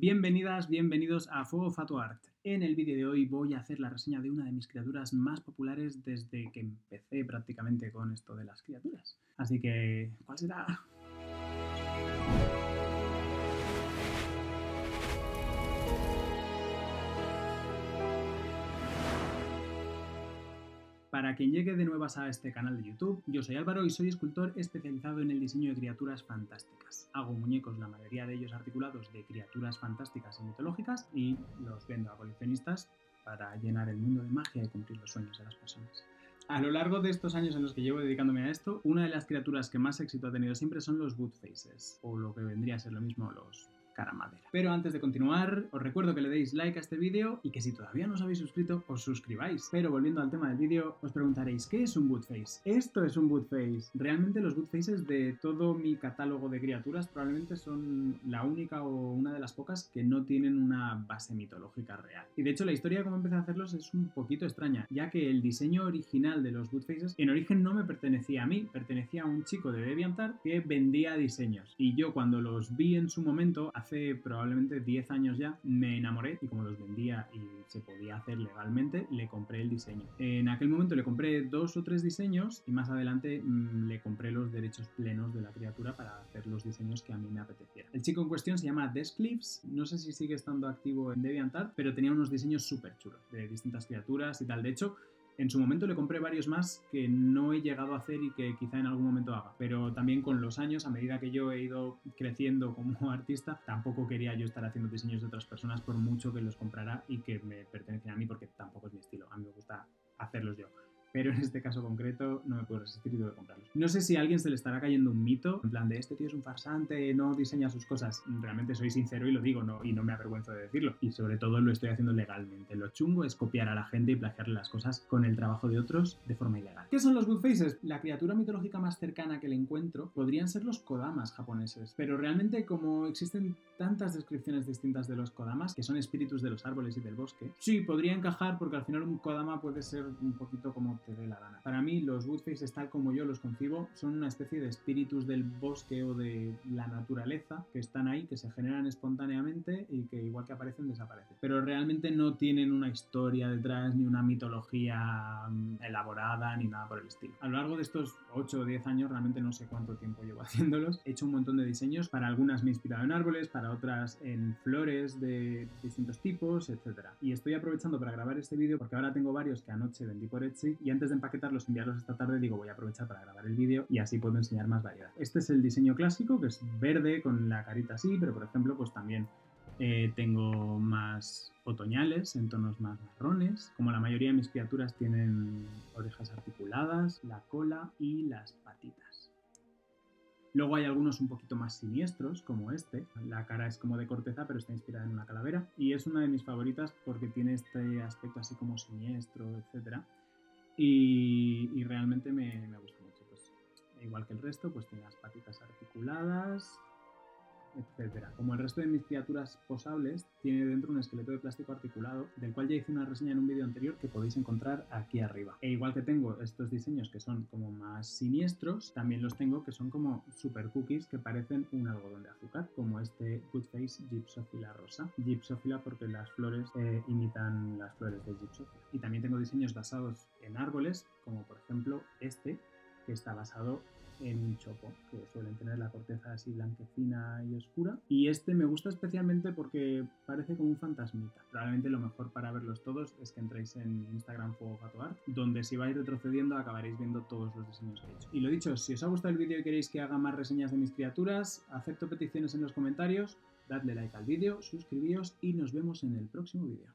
Bienvenidas, bienvenidos a Fuego Fatu Art. En el vídeo de hoy voy a hacer la reseña de una de mis criaturas más populares desde que empecé prácticamente con esto de las criaturas. Así que, ¿cuál será? Para quien llegue de nuevas a este canal de YouTube, yo soy Álvaro y soy escultor especializado en el diseño de criaturas fantásticas. Hago muñecos, la mayoría de ellos articulados, de criaturas fantásticas y mitológicas, y los vendo a coleccionistas para llenar el mundo de magia y cumplir los sueños de las personas. A lo largo de estos años en los que llevo dedicándome a esto, una de las criaturas que más éxito ha tenido siempre son los Woodfaces, o lo que vendría a ser lo mismo, los cara madera. Pero antes de continuar, os recuerdo que le deis like a este vídeo y que si todavía no os habéis suscrito, os suscribáis. Pero volviendo al tema del vídeo, os preguntaréis, ¿qué es un Woodface? Esto es un Woodface. Realmente los Woodfaces de todo mi catálogo de criaturas probablemente son la única o una de las pocas que no tienen una base mitológica real. Y de hecho la historia de cómo empecé a hacerlos es un poquito extraña, ya que el diseño original de los Woodfaces en origen no me pertenecía a mí, pertenecía a un chico de DeviantArt que vendía diseños. Y yo cuando los vi en su momento, hace probablemente 10 años ya, me enamoré y como los vendía y se podía hacer legalmente, le compré el diseño. En aquel momento le compré 2 o 3 diseños y más adelante le compré los derechos plenos de la criatura para hacer los diseños que a mí me apeteciera. El chico en cuestión se llama Descliffs, no sé si sigue estando activo en DeviantArt, pero tenía unos diseños súper chulos de distintas criaturas y tal. De hecho, en su momento le compré varios más que no he llegado a hacer y que quizá en algún momento haga. Pero también con los años, a medida que yo he ido creciendo como artista, tampoco quería yo estar haciendo diseños de otras personas por mucho que los comprara y que me pertenecen a mí, porque tampoco es mi estilo. A mí me gusta hacerlos yo. Pero en este caso concreto no me puedo resistir y tengo que comprarlos. No sé si a alguien se le estará cayendo un mito, en plan de este tío es un farsante, no diseña sus cosas. Realmente soy sincero y lo digo, y no me avergüenzo de decirlo. Y sobre todo lo estoy haciendo legalmente. Lo chungo es copiar a la gente y plagiarle las cosas con el trabajo de otros de forma ilegal. ¿Qué son los Woodfaces? La criatura mitológica más cercana que le encuentro podrían ser los kodamas japoneses. Pero realmente, como existen tantas descripciones distintas de los kodamas, que son espíritus de los árboles y del bosque, sí, podría encajar porque al final un kodama puede ser un poquito como te dé la gana. Para mí, los Woodfaces, tal como yo los concibo, son una especie de espíritus del bosque o de la naturaleza que están ahí, que se generan espontáneamente y que igual que aparecen, desaparecen. Pero realmente no tienen una historia detrás, ni una mitología elaborada, ni nada por el estilo. A lo largo de estos 8 o 10 años, realmente no sé cuánto tiempo llevo haciéndolos, he hecho un montón de diseños. Para algunas me he inspirado en árboles, para otras en flores de distintos tipos, etc. Y estoy aprovechando para grabar este vídeo porque ahora tengo varios que anoche vendí por Etsy y antes de empaquetarlos, enviarlos esta tarde, digo voy a aprovechar para grabar el vídeo y así puedo enseñar más variedad. Este es el diseño clásico, que es verde con la carita así, pero por ejemplo pues también tengo más otoñales en tonos más marrones. Como la mayoría de mis criaturas tienen orejas articuladas, la cola y las patitas. Luego hay algunos un poquito más siniestros, como este. La cara es como de corteza, pero está inspirada en una calavera. Y es una de mis favoritas porque tiene este aspecto así como siniestro, etc. Y realmente me gusta mucho. Pues, igual que el resto, pues tiene las patitas articuladas, etcétera. Como el resto de mis criaturas posables, tiene dentro un esqueleto de plástico articulado, del cual ya hice una reseña en un vídeo anterior que podéis encontrar aquí arriba. E igual que tengo estos diseños que son como más siniestros, también los tengo que son como super cookies que parecen un algodón de azúcar, como este Woodface Gypsophila rosa. Gypsophila porque las flores imitan las flores de Gypsophila. Y también tengo diseños basados en árboles, como por ejemplo este, que está basado en un chopo, que suelen tener la corteza así blanquecina y oscura. Y este me gusta especialmente porque parece como un fantasmita. Probablemente lo mejor para verlos todos es que entréis en Instagram Fuego Fatu Art, donde si vais retrocediendo acabaréis viendo todos los diseños que he hecho. Y lo dicho, si os ha gustado el vídeo y queréis que haga más reseñas de mis criaturas, acepto peticiones en los comentarios, dadle like al vídeo, suscribíos y nos vemos en el próximo vídeo.